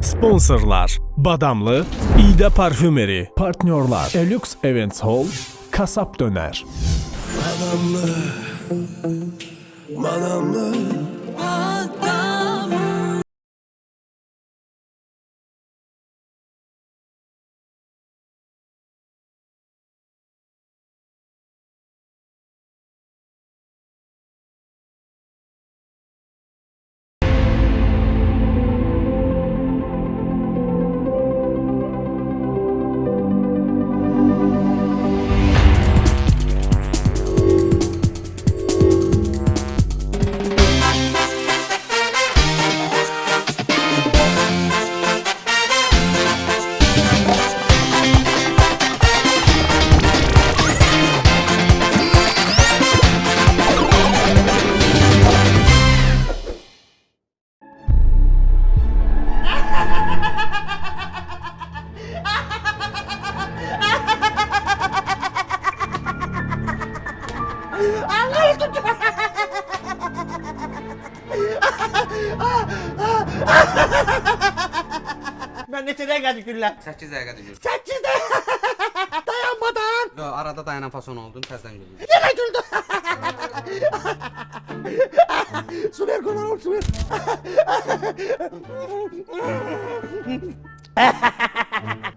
Sponsorlar: Badamlı, İda Parfümeri, partnyorlar: Elux Events Hall, Kasap Döner. Badamlı, badamlı. Ben neçədə gəldi güllər? 8 dəqiqə düşür. 8-də! Dayanmadan! Yo, arada dayanan fason oldun, təzdən güldün. Yenə güldü! Su ver qurban ol, su ver.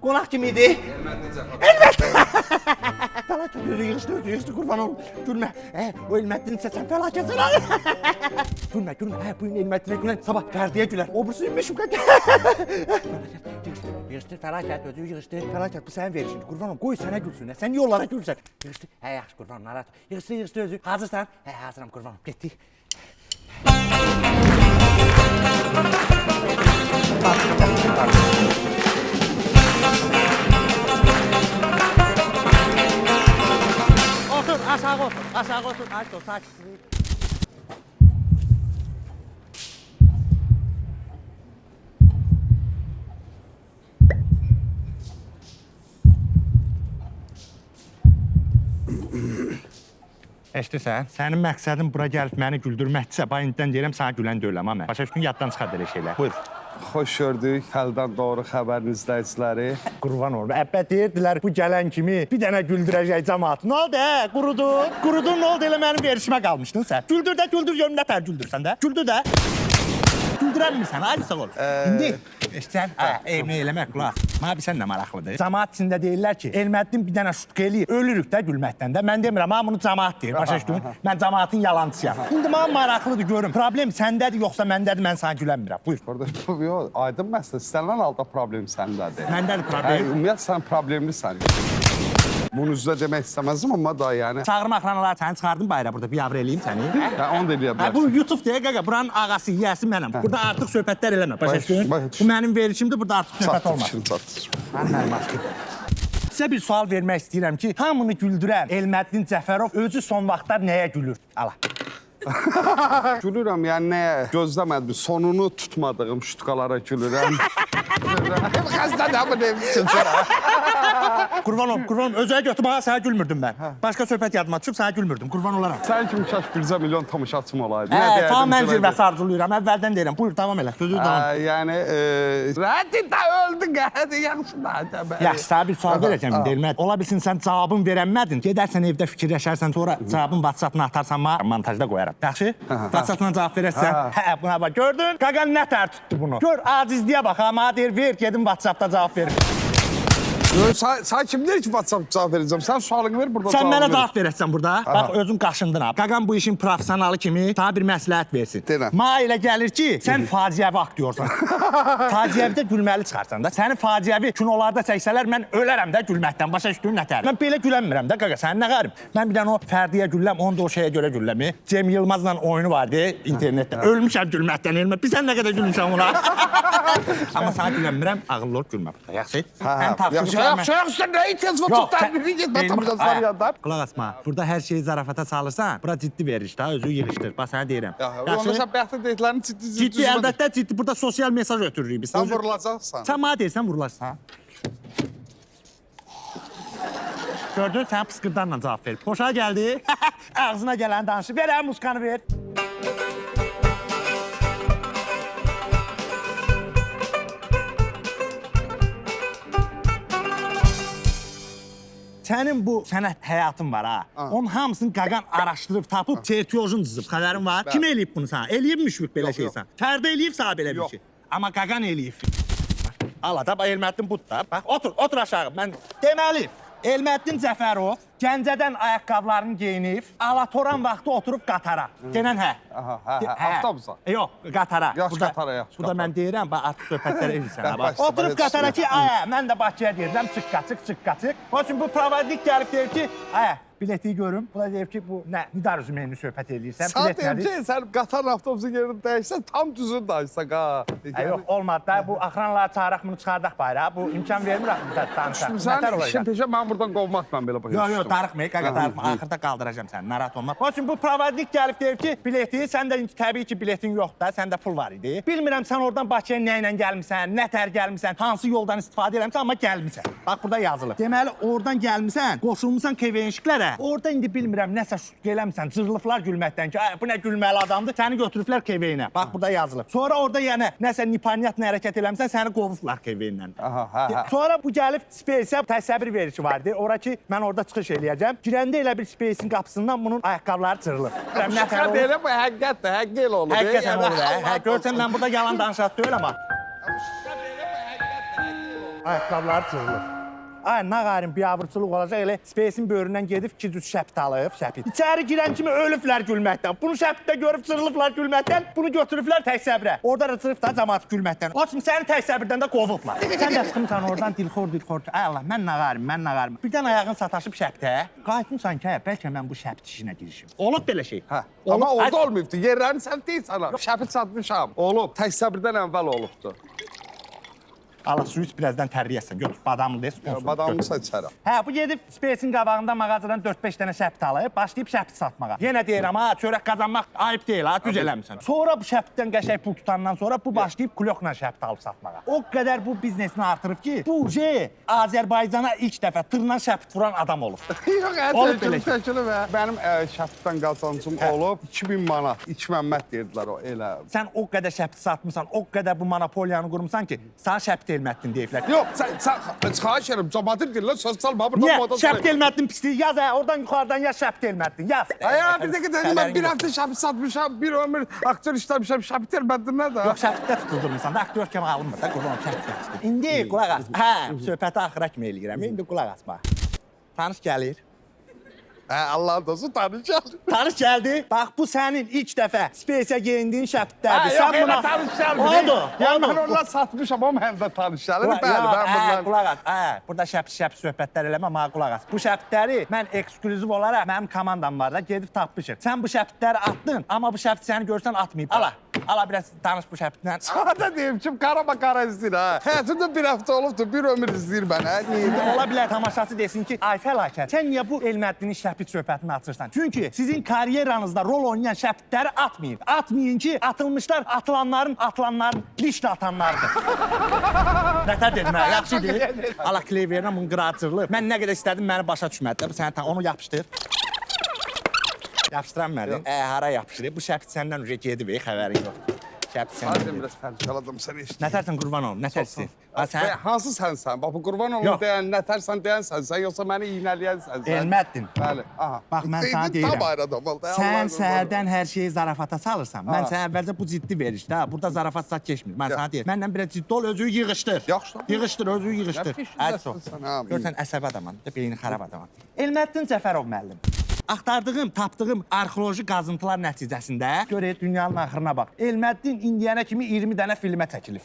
Qonaq kim idi? Fəlakət özü yığışdı qurban ol. Gülmə. O Elməddin isə sən fəlakətsən. Gülmə. Bu gün Elməddinə gülən sabah Fərdiyə gülər. O bursu meşuqa. Yığışdı, fəlakət özü yığışdı. Fəlakət bu sənin verişindir. Qurban ol, qoy sənə gülsün. Sən niyə onlara gülsən? Yığışdı. Yaxşı qurban ol, narahat. Yığışdı özü. Hazırsan? Hazıram qurban ol. Getdik. Otur, aşağı otur. Aşağı otur. Aç ol, sakin. Eşidirsən? Sənin məqsədin bura gəlib məni güldürməkdirsə, bayından deyirəm sənə gülən deyiləm ha mən. Başa düşdün, yaddan çıxar belə şeylər. Buyur. Xoş gördük Xəldən Doğru xəbərin izləyiciləri. Qurban olum. Əbbə deyirdilər bu gələn kimi bir dənə güldürəcək cəmaatı. Nə oldu Qurudu? Qurudun nə oldu? Elə mənim verişimə qalmışdın sən. Güldür də güldür, görüm nətər güldürsən də. Güldür də. Güldürənmirsən, hadi sağ ol. İndi eşitsən, evni eləmək, qulaq. Mənə bir sən nə maraqlıdır. Cəmaat içində deyirlər ki, Elməddin bir dənə şutqa eləyir, ölürük də gülməkdən də. Mən demirəm, amma bunu cəmaat deyir, başa düşdün? Mən cəmaatın yalancısıyam. İndi mənə maraqlıdır, görüm. Problem səndədir, yoxsa məndədir, mən sana gülənmirəm. Buyur. Orada yox, aydın məsələ. İstənilən halda problem səndədir. Məndədir problem. Ümumiyyət sən problemlisən. Bunun üzrə demək istəməzdim, amma da yəni... Çağırım axranalar səni çıxardım bayra burada, bir yavr eləyim səni. Onu da eləyə bilərsən. Bu YouTube deyə qaqa, buranın ağası, yiyəsi mənəm. Burada artıq söhbətlər eləmə, başa düşdün? Bu mənim verişimdir, burada artıq söhbət olmaz. Mənim başqa. Sizə bir sual vermək istəyirəm ki, hamını güldürən Elməddin Cəfərov özü son vaxtlar nəyə gülür? Ala. Gülürəm, yəni nəyə? Gözləmədim, sonunu tutmadığım şutqalara gülürəm. Xəstədir, amma ne biçim sənə? Qurban olum, özəyə götürüm, sənə gülmürdüm mən. Başqa söhbət yadıma düşüb, sənə gülmürdüm, qurban olaram. Sən kimi kaş 1 milyon tamaşaçım olaydı. Tam mən zirvəsi arzulayıram, əvvəldən deyirəm. Buyur, davam elə, sözü davam. Yəni, rədi də öldü, qədi, yaxşı da. Yaxşı, sənə bir sual verəcəm, Elməd. Ola bilsin, sən cavabın verənmədin. Gedərsən evdə fikirləşərsən, sonra cavabın WhatsApp-ına atarsan, montajda qoyaram. Yaxşı? WhatsApp-dan cavab verərsən. Buna bax, gördün? Qaqan nətər tutdu bunu? Gör, acizliyə bax, amma deyir, ver, gedim WhatsApp-da cavab verim. Sən kim deyir ki, WhatsApp cavab verəcəm? Sən sualını ver, burada cavab verir. Sən mənə ver. cavab verəsən burada. Bax, özün qaşındın abi. Qaqan bu işin professionalı kimi sana bir məsləhət versin. Deyirəm. Mənə elə gəlir ki, sən faciəvi aktyorsan. Faciəvi də gülməli çıxarsan da. Səni faciəvi kinolarda çəksələr, mən ölərəm də gülməkdən. Başa düşdün nətər? Mən belə gülənmirəm də qaqa, sənin nə qarım? Mən bir dənə o Fərdiyə gülləm, onu da o şeyə görə gülləmi. Cem Yılmazla oyunu vardı internetdə. Ölmüşəm gülməkdən, elmə. Bir sən nə qədər gülmüşəm ona? Amma sana gülənmirəm, ağıllı ol, gülmə. Yaxşı? Yaxşı, nə itiraz var? Qulaq asma, burada hər şeyi zarafata salırsan, bura ciddi veriş da, özü yığışdır. Bax, sənə deyirəm. Onda sən bəxtə deyirlərini ciddi. Ciddi, əlbəttə ciddi. Burada sosial mesaj ötürürük biz. Sən vurulacaqsan. Sən mənə deyirsən, vurulacaqsan. Gördün, sən pıskırdanla cavab verib. Xoşa gəldi. Ağzına gələn danışı. Ver, muskanı ver. Sənin bu sənət həyatın var ha. Onun hamısını Qaqan araşdırıb tapıb çertyojun düzüb. Xəbərin var? Kim eləyib bunu sana? Eləyib Müşfiq belə şeysən? Fərdə eləyib sana belə bir şey. Amma Qaqan eləyib. Ala da Elməddin budur da. Bax otur aşağı. Mən deməli Elməddin Cəfərov Gəncədən ayaqqabılarını geyinib, Alatoran vaxtı oturub qatara. Denən hə. Avtobusa. Yox, qatara. Yaxşı qatara, yaxşı. Burada mən deyirəm, bax artıq söhbətlər edirsən. Oturub qatara ki, ayə, mən də Bakıya deyirəm, çıqqaçıq. O üçün bu provadik gəlib deyir ki, ayə, bileti görüm. Bu da deyir ki, bu nə, Nidar üzümeyini söhbət edirsən. Sən deyim ki, sən qatar avtobusu yerini dəyişsən, tam düzünü danışsak ha. Yox, olmadı da, bu axıranları çağıraq, bunu çıxardaq bayrağa. Bu imkan vermir danışaq. Sən işin peşə, mən buradan qovmaqla belə başa Yox, darıxmayıq, darıxma. Axırda qaldıracam səni, narahat olma. O üçün bu provadik gəlib deyir ki, bileti, sən də təbii ki, biletin yoxdur da, səndə pul var idi. Bilmirəm sən oradan Bakıya nə ilə gəlmisən, nə tər gəlmisən, hansı yoldan istifadə eləmisən, amma gəlmisən. Bax, burada yazılıb. Deməli, oradan gəlmisən, qoşulmusan KVN-şiklərə. Orada indi bilmirəm, nəsə eləmisən, cırılıblar gülməkdən ki, bu nə gülməli adamdır, səni götürüblər KVN-ə. Bax, burada yazılıb. Sonra orada yəni nəsə nipanyatla hərəkət eləmisən, səni qovublar KVN-dən. Sonra bu gəlib Space-ə təsəvvür verişi vardı. Ora ki, mən orada çıxış eləyəcəm. Girəndə elə bir Space-in qapısından bunun ayaqqabıları cırılır. Şaka deyil, bu həqiqətdir, həqiqi elə olur. Həqiqətən olur, hə. Görsən, mən burada yalan danışaq deyil, amma. Ayaqqabıları cırılır. Ay, nağarin biabırçılıq olacaq, elə Space-in böyründən gedib 2 cüz şəpit alıb, şəpit. İçəri girən kimi ölüblər gülməkdən. Bunu şəpitdə görüb cırılıblar gülməkdən, bunu götürüblər təksəbrə. Orada da cırıb da cəmaat gülməkdən. O üçün səni təksəbirdən də qovublar. Sən də çıxmısan oradan dilxor. Ay Allah, mən nağarim. Birdən ayağın sataşıb şəpitə. Qayıtmısan ki, bəlkə mən bu şəpit işinə girişim. Olub belə şey. Amma orada olmayıbdı, yerlərini səhv deyil sana. Şəpit satmışam. Olub, təksəbirdən əvvəl olubdu. Allah suyu birazdan tərliyəsən. Götür badamlı deyiz. Badamlı içərəm. Hə, bu gedib Space-in qabağında mağazadan 4-5 dənə şəpit alıb, başlayıb şəpit satmağa. Yenə deyirəm, ha, çörək qazanmaq ayıb deyil, ha, düz eləmisən. Sonra bu şəpitdən qəşəng pul tutandan sonra bu başlayıb kulyokla şəpit alıb satmağa. O qədər bu biznesini artırıb ki, bu Azərbaycana ilk dəfə tırnan şəpit vuran adam olub. Yox, təkili və mənim şəpitdən qazancım olub 2000 manat. İç Məmməd deyirdilər o elə. Sən o qədər şəpit satmısan, o qədər bu monopoliyanı qurmusan ki, sana şəpit Elməddin deyiblər. Yox, sən xahiş edirəm, cəmaatın deyirlər, söz salma. Niyə? Şəpit Elməddin pisliyi yaz, oradan yuxarıdan yaz şəpit Elməddin, yaz. Bir dəqiqə dedim, mən bir həftə şəpit satmışam, bir ömür aktör işləmişəm, şəpit Elməddin nə də? Yox, şəpitdə tutuldurmuşsan da, aktyor kimi alınmır da, qurban şəpit yapışdır. İndi qulaq as. Hə, söhbəti axıra kimi eləyirəm, indi qulaq asma. Tanış gəlir. Hə, Allah'ın dostu tanış gəldi. Tanış gəldi. Bax, bu sənin ilk dəfə Space-ə geyindiyin şəpitlərdir. Yox, elə tanış gəlmir. Oldu. Yəni, mən ondan satmışam, o mənim də tanış gəlir. Bəli, mən bundan... Qulaq as. Burada şəpit söhbətlər eləmə, amma qulaq as. Bu şəpitləri mən ekskluziv olaraq, mənim komandam var da, gedib tapmışıq. Sən bu şəpitləri atdın, amma bu şəpit səni görsən atmayıb. Ala biraz tanış bu şəpitlə. Sana deyim ki, qarama qara izləyir, ha. Həyatımda bir həftə olubdur, bir ömür izləyir mənə. Ola bilər tamaşaçı desin ki, ay fəlakət, sən niyə bu Elməddinin şəpit söhbətini açırsan? Çünki sizin karyeranızda rol oynayan şəpitləri atmayın. Atmayın ki, atılmışlar atılanların lişlə atanlardır. Nətər dedim, hə, yaxşıdır. Ala kleyverlə bunu qıracırılır. Mən nə qədər istədim, məni başa düşmədi. Onu yapışdır. Yapışdıranmadın. Hara yapışdırır? Bu şəpit səndən ücə gedib, xəbərin yoxdur. Şəpit səndən Hadi biraz pərçaladım səni işte. Nətərsən qurban olum, nətərsin? Hansı sənsən? Bax, bu qurban olum deyən, nətərsən deyən sənsən, yoxsa məni iynələyən sənsən? Elməddin. Bəli, aha. Bax, mən sana deyirəm. Tam ayrıdan oldu. Sən səhərdən hər şeyi zarafata salırsan. Mən sənə əvvəlcə bu ciddi verişdə, burada zarafat zat keçmir. Mən sana deyirəm. Məndən biraz ciddi ol, özünü yığışdır. Yaxşı. Yığışdır, özünü yığışdır. Görsən, əsəb adamam, beyni xarab adamam. Elməddin Cəfərov müəllim. Axtardığım, tapdığım arxeoloji qazıntılar nəticəsində görək dünyanın axırına bax. Elməddin indiyənə kimi 20 dənə filmə çəkilib.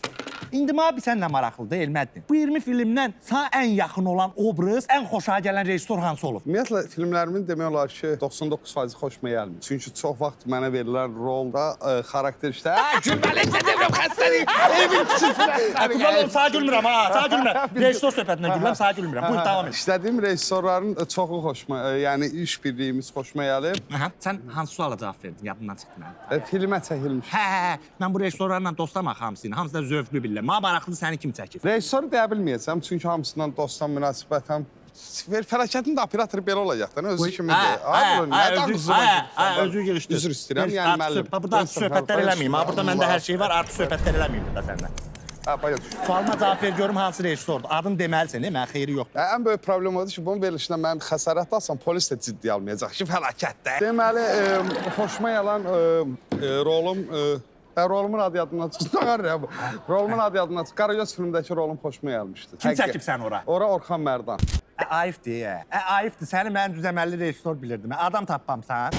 İndi mənə bir sənlə maraqlıdır Elməddin. Bu 20 filmdən sana ən yaxın olan obraz, ən xoşa gələn rejissor hansı olub? Ümumiyyətlə, filmlərimin demək olar ki, 99% xoşuma gəlmir. Çünki çox vaxt mənə verilən rolda xarakter işlə. Gülməli istədirəm, xəstəliyim, evin küçüsünə. Qurban olum, sağ gülmürəm, sağ gülmürəm. Rejissor söhbətindən gülürəm, sağ gülmürəm. Buyur, davam et. İstədiyim rejissorların çoxu xoşuma, yəni iş birliyimiz xoşuma gəlir. Sən hansı suala cavab verdin, yadımdan çıxdı mənim. Filmə çəkilmiş. Hə, mən bu rejissorlarla dostlamaq hamısını, hamısı da zövqlü bilirlər. Mənə maraqlı səni kim çəkir? Rejissoru deyə bilməyəcəm, çünki hamısından dostdan münasibətəm. Fəlakətin də operatoru belə olacaq da, özü kimidir. Özü yığışdır. Üzr istəyirəm, yəni müəllim. Burada söhbətlər eləməyim, burada məndə hər şey var, artıq söhbətlər eləməyim burada səndən. Başa düşdüm. Sualıma cavab ver görüm hansı rejissordur. Adın deməlisən, mən xeyri yox. Ən böyük problem odur ki, bunun verilişində mən xəsarət alsam, polis də ciddi almayacaq ki, fəlakətdə. Deməli, xoşuma yalan rolum, rolumun adı yadımdan çıxar ya bu. Rolumun adı yadımdan çıxar. Qaragöz filmdəki rolum xoşuma gəlmişdi. Kim çəkib sən ora? Ora Orxan Mərdan. Ayıbdır, ayıbdır. Səni mən düzəməlli rejissor bilirdim. Adam tapmamsan.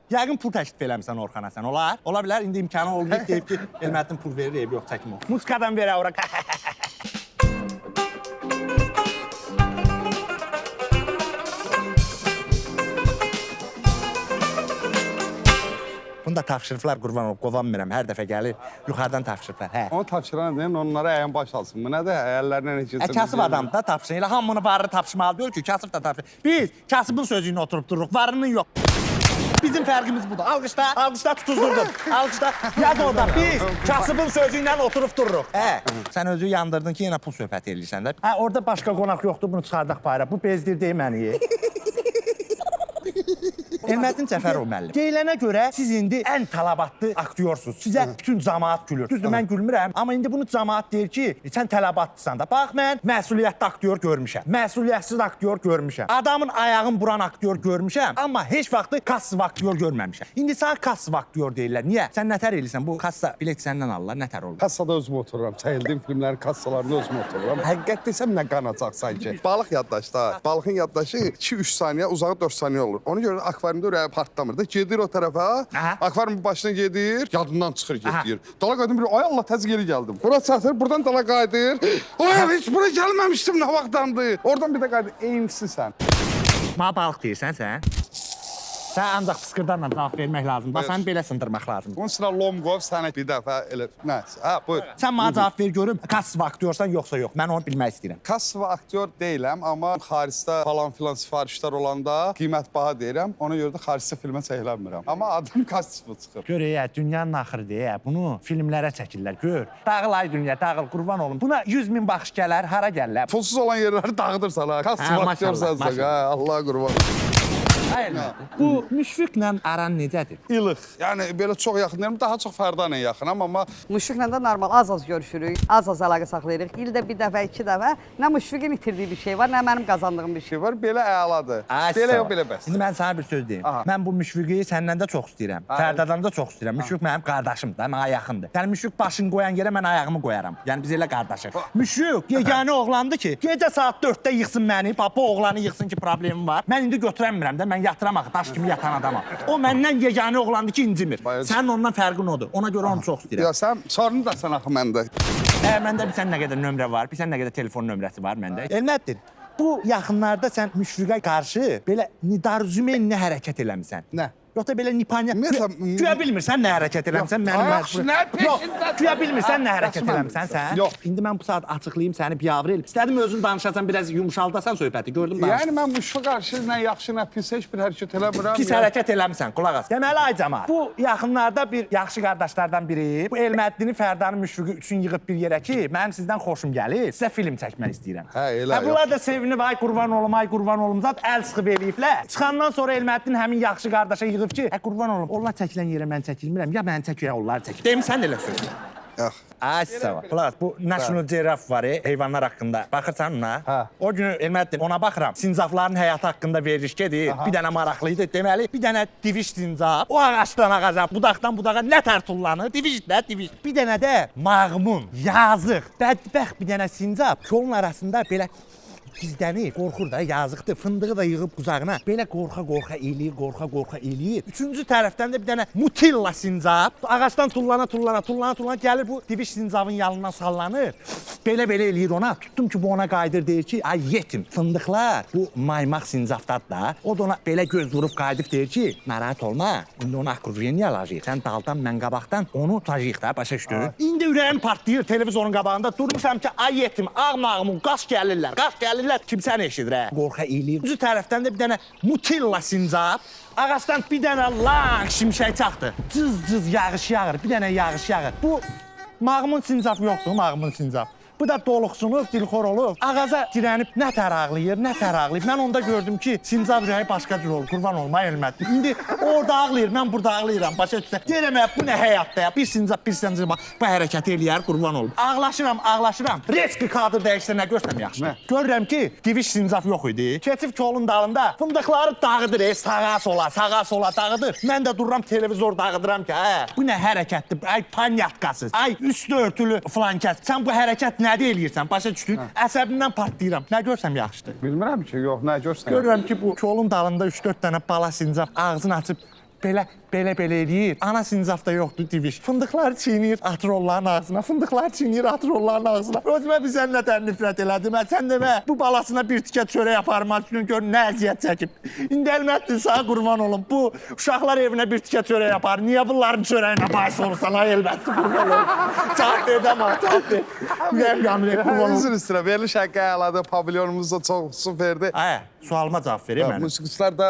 Yəqin pul təklif eləmsən Orxana sən, olar? Ola bilər, indi imkanı oldu, deyib ki, Elmədin pul verir, yox, çəkim o. Musikadan verə ora. Bunu da tapşırıblar, qurban olub, qovanmıram. Hər dəfə gəlir, yuxarıdan tapşırıblar, hə. Onu tapşıran deyən, onlara əyən baş alsın. Bu nədir? Əyərlərinə nə keçsin? Kasıb adam da tapşırın. Elə hamını varını tapşırmalı deyil ki, kasıb da tapşırın. Biz kasıbın sözüylə oturup dururuq, varının yox. Bizim fərqimiz budur. Alqışla tutuzdurdum. Alqışla, yaz orada. Biz kasıbın sözüylə oturup dururuq. Hə, sən özü yandırdın ki, yenə pul söhbət edirsən də. Hə, orada başqa qonaq yoxdur, bunu çıxardaq bayra. Bu bezdirdi məni. Elmədin Cəfərov müəllim. Deyilənə görə siz indi ən tələbatlı aktyorsunuz. Sizə bütün cəmaət gülür. Düzdür, mən gülmürəm. Amma indi bunu cəmaət deyir ki, sən tələbatlısan da. Bax, mən məsuliyyətli aktyor görmüşəm. Məsuliyyətsiz aktyor görmüşəm. Adamın ayağını buran aktyor görmüşəm. Amma heç vaxtı kassıv aktyor görməmişəm. İndi sənə kassıv aktyor deyirlər. Niyə? Sən nətər eləyirsən? Bu kassa bilet səndən alırlar. Nətər olur? Kassada özüm otururam. Çəkildiyim filmlərin kassalarında özüm otururam. Həqiqət desəm nə qanacaq sanki. Balıq yaddaşda. Balığın yaddaşı 2-3 saniyə, uzağı 4 saniyə olur. Ona görə akvariumda ürəyi partlamır da. Gedir o tərəfə, akvariumun başına gedir, yadından çıxır gedir. Dala qayıdır, ay Allah təzə geri gəldim. Bura çatır, buradan dala qayıdır. Ay, heç bura gəlməmişdim, nə vaxtdandır. Oradan bir də qayıdır, eynisi sən. Mənə balıq deyirsən sən? Sən ancaq fıskırdarla cavab vermək lazımdır. Səni belə sındırmaq lazımdır. Bunun üstünə Lomqov sənə bir dəfə elə... Nəsə, buyur. Sən mənə cavab ver görüm, kassıv aktyorsan yoxsa yox. Mən onu bilmək istəyirəm. Kassıv aktyor deyiləm, amma xaricdə falan filan sifarişlər olanda qiymət baha deyirəm. Ona görə də xaricdə filmə çəkilənmirəm. Amma adım kassıv çıxır. Gör, dünyanın axırıdır, bunu filmlərə çəkirlər, gör. Dağıl ay dünya, dağıl, qurban olum. Buna 100 min baxış gələr, hara gəllər? Pulsuz olan yerləri dağıdırsan ha. Kassıv aktyorsan sən, Allah qurban. Hayır, bu Müşfiqlə aran necədir? İlıq. Yəni belə çox yaxın deyirəm, daha çox Fərda ilə yaxınam, amma Müşfiqlə də normal az-az görüşürük, az-az əlaqə saxlayırıq. İldə bir dəfə, 2 dəfə. Nə Müşfiqin itirdiyi bir şey var, nə mənim qazandığım bir şey var. belə əladır. Belə yox, belə bəs. İndi mən sana bir söz deyim. Mən bu Müşfiqi səndən də çox istəyirəm. Fərdadan da çox istəyirəm. Müşfiq mənim qardaşımdır, mənə yaxındır. Yəni Müşfiq başını qoyan yerə mən ayağımı qoyaram. Yəni biz elə qardaşıq. Müşfiq yeganə oğlandı ki, gecə saat 4-də yıxsın məni, papa oğlanı yıxsın ki, problemim var. Mən indi götürəmirəm də, mən yatıram axı, daş kimi yatan adamam. O məndən yeganə oğlandı ki, incimir. Sənin ondan fərqin odur. Ona görə onu çox istəyirəm. Ya sən sorunu da sən axı məndə. Məndə bir sən nə qədər nömrə var, bir sən nə qədər telefon nömrəsi var məndə. Elməddir. Bu yaxınlarda sən Müşfiqə qarşı belə nidarzümenlə hərəkət eləmisən. Nə? Yoxsa belə nipanya... Güya bilmirsən nə hərəkət eləmsən mənim... Nə peşindəsən? Güya bilmirsən nə hərəkət eləmsən sən? Yox. İndi mən bu saat açıqlayayım səni, biabır el. İstədim özün danışasan, biraz yumuşaldasan söhbəti, gördüm danış. Yəni mən Müşfiqə qarşı nə yaxşı, nə pis heç bir hərəkət eləmirəm. Pis hərəkət eləmirsən, qulaq as. Deməli, ay cəmaət, bu yaxınlarda bir yaxşı qardaşlardan biri, bu Elməddini Fərdanın Müşfiqi üçün yığıb bir yerə ki, mənim sizdən xoşum gəlir, sizə film çəkmək istəyirəm. Hə, elə yox. Bunlar da sevinib, ay qurban olum, zat əl sıxıb eləyiblər. Çıxandan sonra Elməddin həmin yaxşı qardaşa yığıb ki, qurban olum, onlar çəkilən yerə mən çəkilmirəm, ya mən çəkir, ya onlar çəkir. Demirsən elə söz. Yox. Ay, sağ ol. Qulaq, bu National Geographic var, heyvanlar haqqında. Baxırsan ona? Hə. O günü Elməddin ona baxıram. Sincafların həyatı haqqında veriliş gedir. Bir dənə maraqlıydı. Deməli, bir dənə diviş sincaf. O ağacdan ağaca, budaqdan budağa nətər tullanır? Diviş. Bir dənə də mağmun, yazıq, bədbəxt bir dənə sincaf. Yolun arasında belə gizlənir, qorxur da, yazıqdır. Fındığı da yığıb quzağına. Belə qorxa-qorxa eləyir. Üçüncü tərəfdən də bir dənə mutilla sincaf. Ağacdan tullana gəlir bu diviş sincafın yanından sallanır. Belə eləyir ona. Tutdum ki, bu ona qayıdır, deyir ki, ay yetim, fındıqlar bu maymaq sincafdadır da. O da ona belə göz vurub qayıdıb deyir ki, narahat olma, indi onu akrujeniya alacaq. Sən daldan, mən qabaqdan onu tutacaq da, başa düşdün? İndi ürəyim partlayır televizorun qabağında. Durmuşam ki, ay yetim, ağ mağmun, qaş gəlirlər. Kimsən eşidir, hə? Qorxa eləyir. Üzü tərəfdən də bir dənə mutilla sincaf. Ağacdan bir dənə lang şimşək çaxdı. Cız yağış yağır, bir dənə yağış yağır. Bu mağmun sincaf yoxdur, mağmun sincaf. Bu da doluqsunub, dilxor olub. Ağaza dirənib nə tər ağlayır, nə tər ağlayır. Mən onda gördüm ki, sincab ürəyi başqa cür olur. Qurban olma Elmət. İndi orada ağlayır, mən burada ağlayıram. Başa düşsən. Deyirəm, bu nə həyatda ya? Bir sincab bu hərəkəti eləyər, qurban olum. Ağlaşıram. Reski kadr dəyişsə nə görsəm yaxşı. Görürəm ki, diviş sincab yox idi. Keçib kolun dalında fındıqları dağıdır, sağa sola dağıdır. Mən də dururam televizor dağıdıram ki, bu nə hərəkətdir? Ay panyatkasız, ay üstü örtülü flankəs. Sən bu hərəkət nədə eləyirsən? Başa düşdün? Əsəbimdən partlayıram. Nə görsəm yaxşıdır? Bilmirəm ki, yox, nə görsən. Görürəm ki, bu kolun dalında 3-4 dənə bala sincab ağzını açıb belə eləyir. Ana sincabda yoxdur diviş. Fındıqları çiynir, atır onların ağzına. Özümə bir sən nətər nifrət elədim. Sən demə, bu balasına bir tikə çörək aparmaq üçün gör nə əziyyət çəkib. İndi Elmətdir, sağ qurban olum. Bu uşaqlar evinə bir tikə çörək yapar. Niyə bunların çörəyinə bahis olursan, ay Elmətdir, qurban olum. Cavab ver, cavab ver. Ürəyim yanır, qurban olum. Üzr istəyirəm, verili şəkə əladə, pavilyonumuz da çox süperdir. Sualıma cavab vereyim mən. Musiqiçilər də...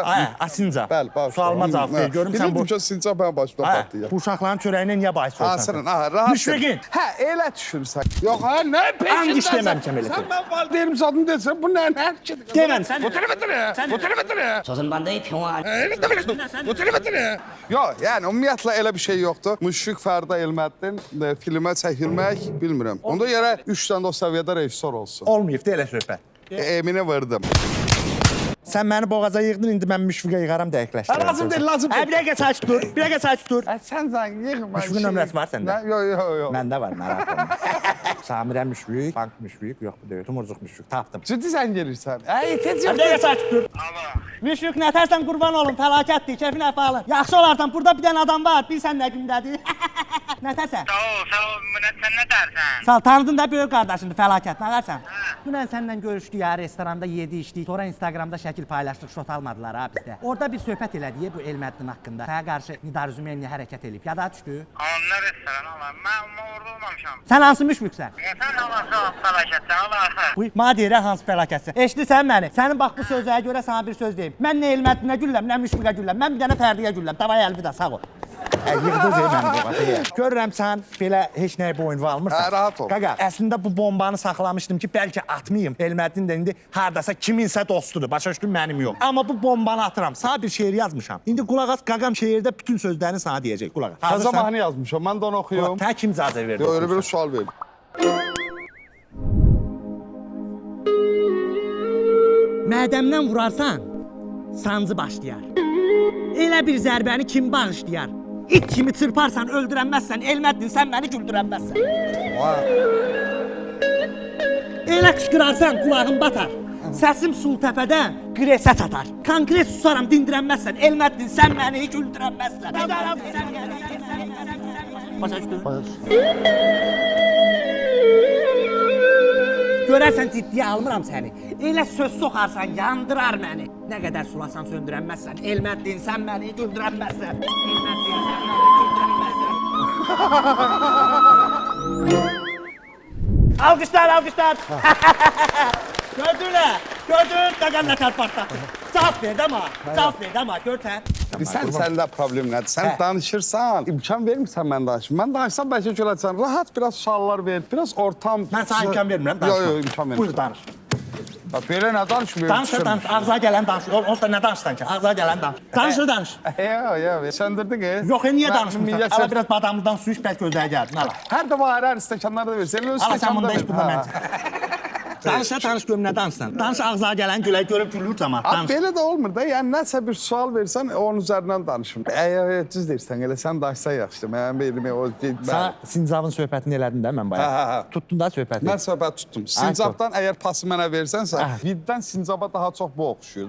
Sincab. Bəli, bax. Sualıma cavab ver. Görüm sən bu... Bilirdim ki, sincab mən başına patlayır. Bu uşaqların çörəyinə niyə bahis olursan? Rahat. Müşfiqin. Elə düşürsən. Yox, nə peşindəsən? And işləməmişəm elə. Sən mən valideynim zadını desən, bu nə hərkidir? Deməm, sən... Bu telemetre. Sözün bende ipin var. Bu telemetre. Yox, yəni ümumiyyətlə elə bir şey yoxdur. Müşfiq Fərdə Elməddin filmə çəkilmək, bilmirəm. Onda yerə 3 dənə də o səviyyədə rejissor olsun. Olmayıb da elə söhbət. Eminə vırdım. Sən məni boğaza yığdın, indi mən Müşfiqə yığaram, dəqiqləşdirəm. Lazım deyil. Bir dəqiqə sakit dur. Sən yığma. Müşfiqin nömrəsi var səndə? Yox. Məndə var, narahat olma. Samirə Müşfiq, Bank Müşfiq, yox bu deyil, Tumurcuq Müşfiq, tapdım. Ciddi sən gelirsən. Bir dəqiqə sakit dur. Müşfiq, nətərsən qurban olun, fəlakətdir, keyfin əfalın. Yaxşı olarsan, burada bir dənə adam var, bilsən nə gündədir. Nətərsən? Sağ ol, sən nə dərsən? Sağ ol, tanıdın da böyük qardaşındır, fəlakət, nə versən? Dünən səninlə görüşdük ya, restoranda yedi içdik, sonra Instagramda şəkil paylaşdıq, şot almadılar ha bizdə. Orada bir söhbət elədik bu Elməddin haqqında. Sənə qarşı Nidar Zümeyniyə hərəkət edib, yada düşdü? Nə restoran Allah, mən orada olmamışam. Sən hansı Müşfiqsən? Sən Allah fəlakətsən, Allah. Bu ma deyirə hansı fəlakətsən? Eşidirsən məni? Sənin bax bu sözlərə görə sana bir söz deyim. Mən nə Elməddinə gülləm, nə Müşfiqə gülləm. Mən bir dənə Fərdiyə gülləm. Davay əlvida, sağ ol. Yığdınız məni boğazıya. Görürəm sən belə heç nəyə boyun almırsan. Rahat ol. Qaqa, əslində bu bombanı saxlamışdım ki, bəlkə atmayım. Elməddin də indi hardasa kiminsə dostudur. Başa düşdün, mənim yox. Amma bu bombanı atıram. Sana bir şeir yazmışam. İndi qulaq as, qaqam şeirdə bütün sözlərini sana deyəcək. Qulaq as. Təzə mahnı yazmışam, mən də onu oxuyum. Tə kim icazə verdi? Yox, elə bir sual verim. Mədəmdən vurarsan, sancı başlayar. Elə bir zərbəni kim bağışlayar? İt kimi çırparsan, öldürənməzsən, Elməddin, sən məni güldürənməzsən. Elə qışqırarsan, qulağın batar. Səsim Sultəpədən Qresə çatar. Konkret susaram, dindirənməzsən, Elməddin, sən məni güldürənməzsən. Başa düşdün? Görərsən ciddiyə almıram səni. Elə söz soxarsan, yandırar məni. Nə qədər sulasan söndürənməzsən. Elməddin, sən məni güldürənməzsən. Elməddin, sən məni güldürənməzsən. Alqışlar. Gördün, qaqan nətər partlatdı. Cavab verdi amma, görsən. Bilsən, səndə problem nədir? Sən danışırsan, imkan vermirsən mən danışım. Mən danışsam, bəlkə görəcəksən, rahat biraz suallar ver, biraz ortam... Mən sana imkan vermirəm, danışma. Yox, imkan vermirəm. Buyur, danış. Belə nə danışmıyorum? Danış, ağzına gələn danış. Onsuz da nə danışsan ki, ağzına gələn danış. Danış. Yox, söndürdün ki. Yox, niyə danışmırsan? Ala biraz badamlıdan su iç, bəlkə özəyə gəldin, ala. Hər dəfə ayrı-ayrı stəkanları da versən, öz Ala, sən bunda stəkanı iç, bunda mən. Danış, görüm nə danışsan. Danış, ağzına gələn görüb gülür cəmat. Belə də olmur da, yəni nəsə bir sual versən, onun üzərindən danışım. Düz deyirsən, elə sən danışsan yaxşıdır. Mənim elimi o... Sən sincabın söhbətini elədin də mən bayaq. Tutdun da söhbəti. Mən söhbət tutdum. Sincabdan əgər pası mənə versənsə, viddən sincaba daha çox bu oxşuyur.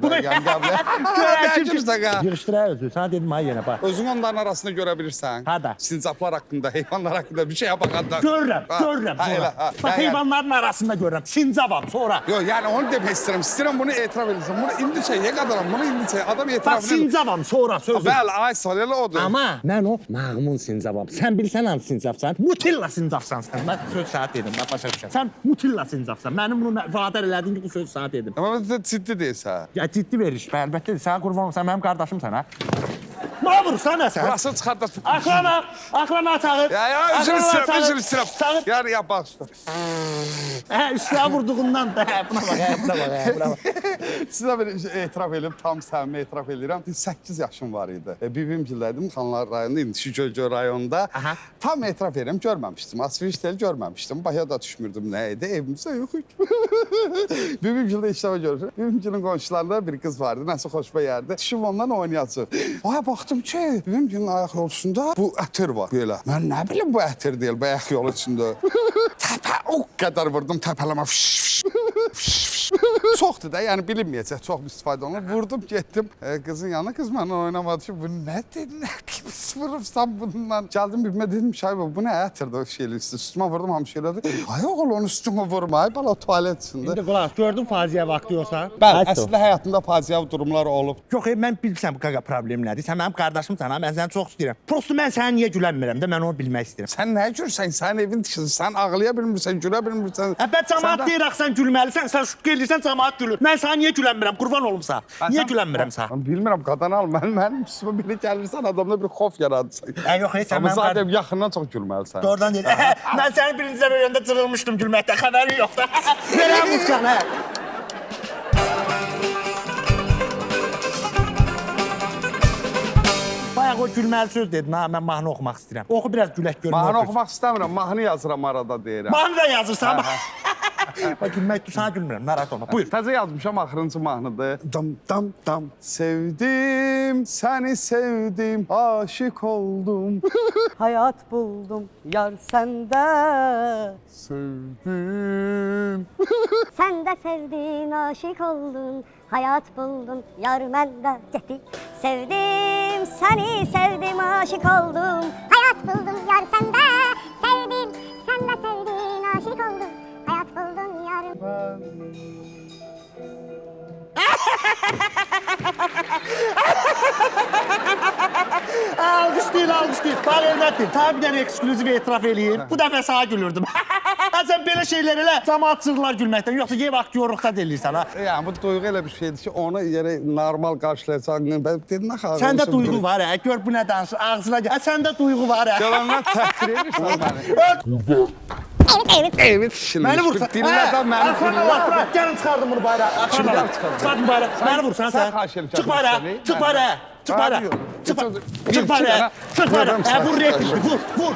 Yığışdıraq özü. Sana dedim, ha yenə, bax. Özün onların arasında görə bilirsən. Hada. Sincablar haqqında, heyvanlar haqqında bir şeyə baxanda. Görürəm sonra. Bax, heyvanların arasında görürəm. Sincabam, sonra. Yox, yəni onu demək istəyirəm. İstəyirəm bunu etiraf edirsən. Bunu indi çək, qadaram, bunu indi çək. Adam etiraf Bax, sincabam, sonra sözüm. Bəli, ay sal, elə odur. Amma mən o mağmun sincabam. Sən bilsən hansı sincabsan? Mutilla sincabsan sən. Mən söz saat dedim, bax başa düşən. Sən Mutilla sincabsan. Mənim bunu vadar elədin ki, bu söz saat dedim. Amma ciddi deyilsən. Ya ciddi veriş, əlbəttə. Sən qurban olsan, mənim qardaşımsan, ha? Bana vursan sən. Burası çıxarda. Akrana çağır. Ya, üzr istəyirəm. Yəni, ya, bax üstə. Hə, üstə vurduğundan da. Buna bax. Sizə bir etiraf edirəm, tam səmimi etiraf edirəm. 8 yaşım var idi. Bibimgildəydim, Xanlar rayonunda, indiki Gölgöl rayonunda. Tam etiraf edirəm, görməmişdim. Asfiştel görməmişdim. Başa da düşmürdüm nə idi, evimizdə yox idi. Bibimgildə işləmə görürəm. Bibimgilin qonşularında bir qız vardı, nəsə xoşuma gəldi. Düşüb ondan oynayacaq. Aya baxdım ki, bibimgilin ayaq yolçusunda bu ətir var. Belə. Mən nə bilim bu ətir deyil, bu ayaq yolu içində. Təpə, o qədər vurdum təpələmə. Çoxdur da, yəni bilinməyəcək, çox istifadə olunur. Vurdum, getdim qızın yanına, qız mənlə oynamadı ki, bu nədir, nə kimi vurubsan bundan? Gəldim bibimə dedim, Şahibə, bu nə ətirdir o şeyli üstü? Üstümə vurdum, hamı şeylədi. Ay oğul, onun üstünə vurma, ay bala, tualet içində. İndi qulaq, gördün faciə vaxtı yoxsa? Bəli, əslində həyatında faciəvi durumlar olub. Yox, mən bilirsən bu qaqa problem nədir? Sən mənim qardaşımsan, mən səni çox istəyirəm. Prosto mən səni niyə gülənmirəm də, mən onu bilmək istəyirəm. Sən nə gülsən? Sənin evin dişidir, sən ağlaya bilmirsən, gülə bilmirsən. Əbət cəmaat deyir axı sən gülməlisən, sən şut gelirsən cəmaat gülür. Mən sənə niyə gülənmirəm? Qurban olumsa. Niyə gülənmirəm sənə? Mən bilmirəm, qadan al, mənim üstümə biri gəlirsən, adamda bir xof yaradırsan. Yox, sən Amma mənim zaten yaxından çox gülməlisən. Doğrudan deyil. Mən səni birinci dəfə yöndə cırılmışdım gülməkdən, xəbərin yoxdur. Verəm muskanı, hə. Bayaq o gülməli söz dedin, ha, mən mahnı oxumaq istəyirəm. Oxu biraz gülək görünür. Mahnı oxumaq istəmirəm, mahnı yazıram arada deyirəm. Mahnı da yazırsan. Bax, gülmək dur, sana gülmürəm, narahat olma. Buyur. Təzə yazmışam, axırıncı mahnıdır. Dam, dam, dam. Sevdim, səni sevdim, aşık oldum. Hayat buldum yar sende. Sevdim. Sen de sevdin, aşık oldun, hayat buldun, yar mende getir. Sevdim, seni sevdim, aşık oldum, hayat buldum, yar sende. Sevdim, sen de sevdin, aşık oldun, hayat buldun, yar. Alqış deyil. Bana elbət deyil. Tabi bir dənə ekskluziv etiraf eləyim. Bu dəfə sana gülürdüm. Sən belə şeylər elə cəmaat çığırlar gülməkdən. Yoxsa yev aktyor ruxsat eləyirsən, ha? Yəni, bu duyğu elə bir şeydir ki, onu yerə normal qarşılayacaqsın. Dedin, axı. Səndə duyğu var, hə? Gör bu nə danışır, ağzına gəl. Səndə duyğu var, hə? Yalanlar təhqir edirsən məni. Evet işini. Məni vursan. Dinlədən məni vururlar. Gəlin çıxardım bunu bayrağa. Çıxardım bayrağa. Məni vursan sən. Çıx bayrağa. Çıx bayrağa. Çıx bayrağa. Çıx bayrağa. Çıx bayrağa. Vur reytingdir. Vur.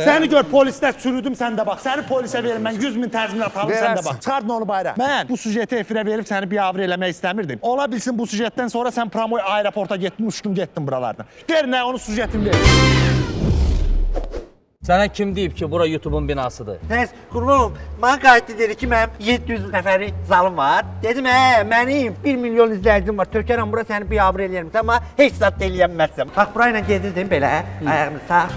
Səni gör polisdə sürüdüm sən də bax. Səni polisə verim mən 100.000 təzminat alım sən də bax. Çıxardın onu bayrağa. Mən bu sujeti efirə verib səni biabır eləmək istəmirdim. Ola bilsin bu sujetdən sonra sən Pramoy aeroporta getdin, uçdun getdin buralardan. Ver nə onun sujetini ver. Sənə kim deyib ki, bura YouTube'un binasıdır? Nəs, qurbanım, mənə qayıtdı dedi ki, mənim 700 nəfəri zalım var. Dedim, mənim 1 milyon izləyicim var, tökərəm bura səni biabır eləyərəm, amma heç zat eləyəməzsəm. Bax, burayla gedirdim belə, ayağını sağ,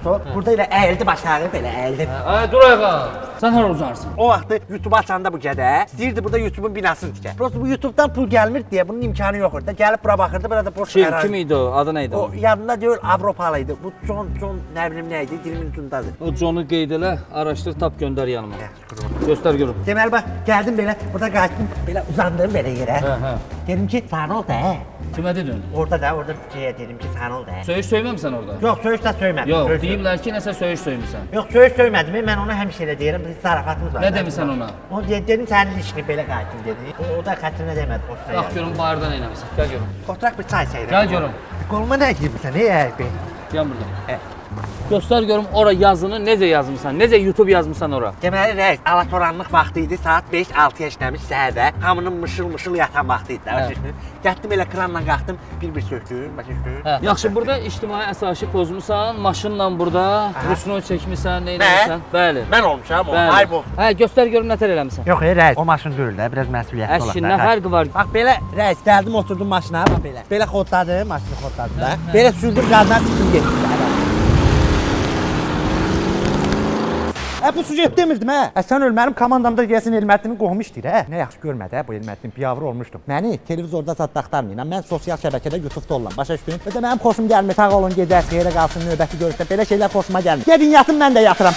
sol. Burada elə əyildi başağı, belə əyildim. Dur ayağa, sən hara uzarsın? O vaxtı YouTube açanda bu gədə, istəyirdi burada YouTube'un binasını tikə. Prosto bu YouTube'dan pul gəlmir deyə bunun imkanı yox idi. Gəlib bura baxırdı, burada boş Kim idi o? Adı nə idi o? O yadında deyil, Avropalı idi. Bu John nə bilim nə idi, dilimin ucundadır. O John'u qeyd elə, araşdır, tap göndər yanıma. Göstər görüm. Deməli bax, gəldim belə, burada qayıtdım, belə uzandım belə yerə. Dedim ki, sana oldu hə? Kimə dedin? Orada dedim ki, sana oldu hə? Söyüş söyməmsən orada? Yox, söyüş də söymədim. Yox, deyiblər ki, nəsə söyüş söymüsən. Yox, söyüş söymədim, mən ona həmişə elə deyirəm, biz zarafatımız var. Nə demisən ona? O dedim, sənin işini belə qayıtdım dedi. O da xətrinə demədi, xoşuna Bax görüm, bayırdan eləmişsən. Gəl görüm. Oturaq bir çay çəyirəm. Gəl görüm. Qoluma nə girmirsən, əbi? Gəl buradan. Göstər görüm ora yazını necə yazmısan, necə YouTube yazmısan ora. Deməli, rəis, alatoranlıq vaxtı idi, saat 5-6 yaşlamış səhərdə, hamının mışıl-mışıl yatan vaxtı idi. Gətdim elə kranla qalxdım, bir söktüm, başa düşdüm. Yaxşı, burada ictimai əsası pozmusan, maşınla burada, rusunu çəkmisən, nə edirsən? Bəli. Mən olmuşam, ayıb olsun. Hə, göstər görüm nətər eləmisən. Yox, rəis, o maşın deyil də, biraz məsuliyyətli olan. Əşki, nə fərqi var? Bax belə, rəis, gəldim, oturdum maşına, bax belə. Belə xodladım, maşını xodladım da. Belə sürdüm, qazdan çıxdım, getdim. Bu sujet demirdim, hə? Sən öl, mənim komandamda deyəsən Elməddinin qohumu işləyir, hə? Nə yaxşı görmədi, hə? Bu Elməddin piyavır olmuşdum. Məni televizorda zat axtarmayın, mən sosial şəbəkədə YouTube'da olam, başa düşdün? Və də mənim xoşum gəlmir, sağ olun, gecə xeyrə qalsın, növbəti görüşdə, belə şeylər xoşuma gəlmir. Gedin yatın, mən də yatıram.